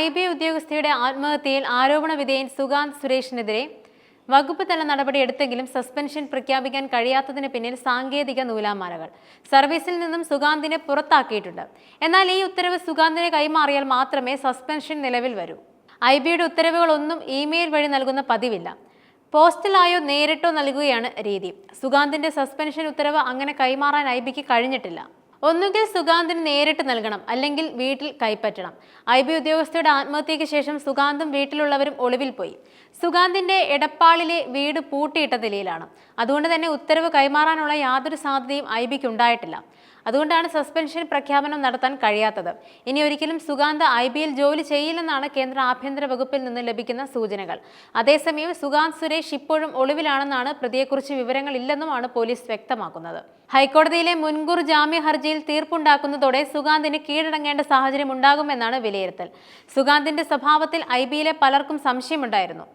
IB ഉദ്യോഗസ്ഥയുടെ ആത്മഹത്യയിൽ ആരോപണ വിധേയൻ സുഗാന്ത് സുരേഷിനെതിരെ വകുപ്പ് തല നടപടിയെടുത്തെങ്കിലും സസ്പെൻഷൻ പ്രഖ്യാപിക്കാൻ കഴിയാത്തതിന് പിന്നിൽ സാങ്കേതിക നൂലാമാലകൾ. സർവീസിൽ നിന്നും സുഗാന്തിനെ പുറത്താക്കിയിട്ടുണ്ട്. എന്നാൽ ഈ ഉത്തരവ് സുഗാന്തിനെ കൈമാറിയാൽ മാത്രമേ സസ്പെൻഷൻ നിലവിൽ വരൂ. IBയുടെ ഉത്തരവുകളൊന്നും ഇമെയിൽ വഴി നൽകുന്ന പതിവില്ല. പോസ്റ്റലായോ നേരിട്ടോ നൽകുകയാണ് രീതി. സുഗാന്തിന്റെ സസ്പെൻഷൻ ഉത്തരവ് അങ്ങനെ കൈമാറാൻ IBക്ക് കഴിഞ്ഞിട്ടില്ല. ഒന്നുകിൽ സുഗാന്തിന് നേരിട്ട് നൽകണം, അല്ലെങ്കിൽ വീട്ടിൽ കൈപ്പറ്റണം. IB ഉദ്യോഗസ്ഥയുടെ ആത്മഹത്യയ്ക്ക് ശേഷം സുഗാന്തും വീട്ടിലുള്ളവരും ഒളിവിൽ പോയി. സുഗാന്തിന്റെ എടപ്പാളിലെ വീട് പൂട്ടിയിട്ട നിലയിലാണ്. അതുകൊണ്ട് തന്നെ ഉത്തരവ് കൈമാറാനുള്ള യാതൊരു സാധ്യതയും IBക്ക് ഉണ്ടായിട്ടില്ല. അതുകൊണ്ടാണ് സസ്പെൻഷൻ പ്രഖ്യാപനം നടത്താൻ കഴിയാത്തത്. ഇനി ഒരിക്കലും സുഗാന്ത് IBയിൽ ജോലി ചെയ്യില്ലെന്നാണ് കേന്ദ്ര ആഭ്യന്തര വകുപ്പിൽ നിന്ന് ലഭിക്കുന്ന സൂചനകൾ. അതേസമയം സുഗാന്ത് സുരേഷ് ഇപ്പോഴും ഒളിവിലാണെന്നാണ് പ്രതിയെക്കുറിച്ച് വിവരങ്ങളില്ലെന്നുമാണ് പോലീസ് വ്യക്തമാക്കുന്നത്. ഹൈക്കോടതിയിലെ മുൻകൂർ ജാമ്യ ഹർജിയിൽ തീർപ്പുണ്ടാക്കുന്നതോടെ സുഗാന്തിന് കീഴടങ്ങേണ്ട സാഹചര്യം ഉണ്ടാകുമെന്നാണ് വിലയിരുത്തൽ. സുഗാന്തിന്റെ സ്വഭാവത്തിൽ IBയിലെ പലർക്കും സംശയമുണ്ടായിരുന്നു.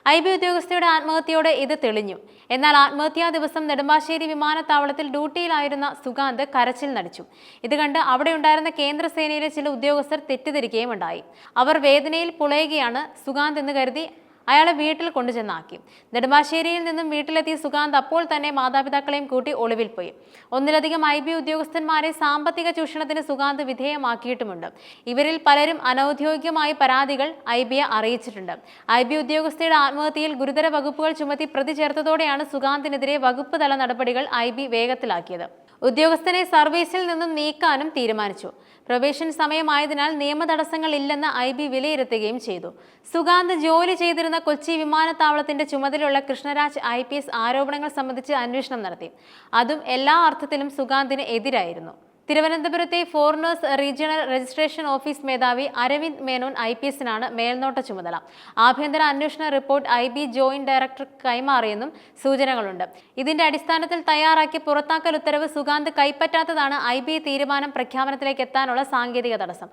IB ഉദ്യോഗസ്ഥയുടെ ആത്മഹത്യയോടെ ഇത് തെളിഞ്ഞു. എന്നാൽ ആത്മഹത്യാ ദിവസം നെടുമ്പാശ്ശേരി വിമാനത്താവളത്തിൽ ഡ്യൂട്ടിയിലായിരുന്ന സുഗാന്ത് കരച്ചിൽ നടിച്ചു. ഇത് കണ്ട് അവിടെയുണ്ടായിരുന്ന കേന്ദ്രസേനയിലെ ചില ഉദ്യോഗസ്ഥർ തെറ്റിദ്ധരിക്കുകയും ഉണ്ടായി. അവർ വേദനയിൽ പുളയുകയാണ് സുഗാന്ത് എന്ന് കരുതി അയാളെ വീട്ടിൽ കൊണ്ടുചെന്നാക്കി. നെടുമ്പാശ്ശേരിയിൽ നിന്നും വീട്ടിലെത്തിയ സുഗാന്ത് അപ്പോൾ തന്നെ മാതാപിതാക്കളെയും കൂട്ടി ഒളിവിൽ പോയി. ഒന്നിലധികം IB ഉദ്യോഗസ്ഥന്മാരെ സാമ്പത്തിക ചൂഷണത്തിന് സുഗാന്ത് വിധേയമാക്കിയിട്ടുമുണ്ട്. ഇവരിൽ പലരും അനൌദ്യോഗികമായി പരാതികൾ IBയെ അറിയിച്ചിട്ടുണ്ട്. IB ഉദ്യോഗസ്ഥയുടെ ആത്മഹത്യയിൽ ഗുരുതര വകുപ്പുകൾ ചുമത്തി പ്രതി ചേർത്തതോടെയാണ് സുഗാന്തിനെതിരെ വകുപ്പ് തല നടപടികൾ IB വേഗത്തിലാക്കിയത്. ഉദ്യോഗസ്ഥനെ സർവീസിൽ നിന്നും നീക്കാനും തീരുമാനിച്ചു. പ്രൊബേഷൻ സമയമായതിനാൽ നിയമ തടസ്സങ്ങൾ ഇല്ലെന്ന് IB വിലയിരുത്തുകയും ചെയ്തു. സുഗാന്ത് ജോലി ചെയ്തിരുന്ന കൊച്ചി വിമാനത്താവളത്തിന്റെ ചുമതലയുള്ള കൃഷ്ണരാജ് IPS ആരോപണങ്ങൾ സംബന്ധിച്ച് അന്വേഷണം നടത്തി. അതും എല്ലാ അർത്ഥത്തിലും സുഗാന്തിന് എതിരായിരുന്നു. തിരുവനന്തപുരത്തെ ഫോറിനേഴ്സ് റീജിയണൽ രജിസ്ട്രേഷൻ ഓഫീസ് മേധാവി അരവിന്ദ് മേനോൻ IPSനാണ് മേൽനോട്ട ചുമതല. ആഭ്യന്തര അന്വേഷണ റിപ്പോർട്ട് IB ജോയിന്റ് ഡയറക്ടർ കൈമാറിയെന്നും സൂചനകളുണ്ട്. ഇതിന്റെ അടിസ്ഥാനത്തിൽ തയ്യാറാക്കിയ പുറത്താക്കൽ ഉത്തരവ് സുഗാന്ത് കൈപ്പറ്റാത്തതാണ് IB തീരുമാനം പ്രഖ്യാപനത്തിലേക്ക് എത്താനുള്ള സാങ്കേതിക തടസ്സം.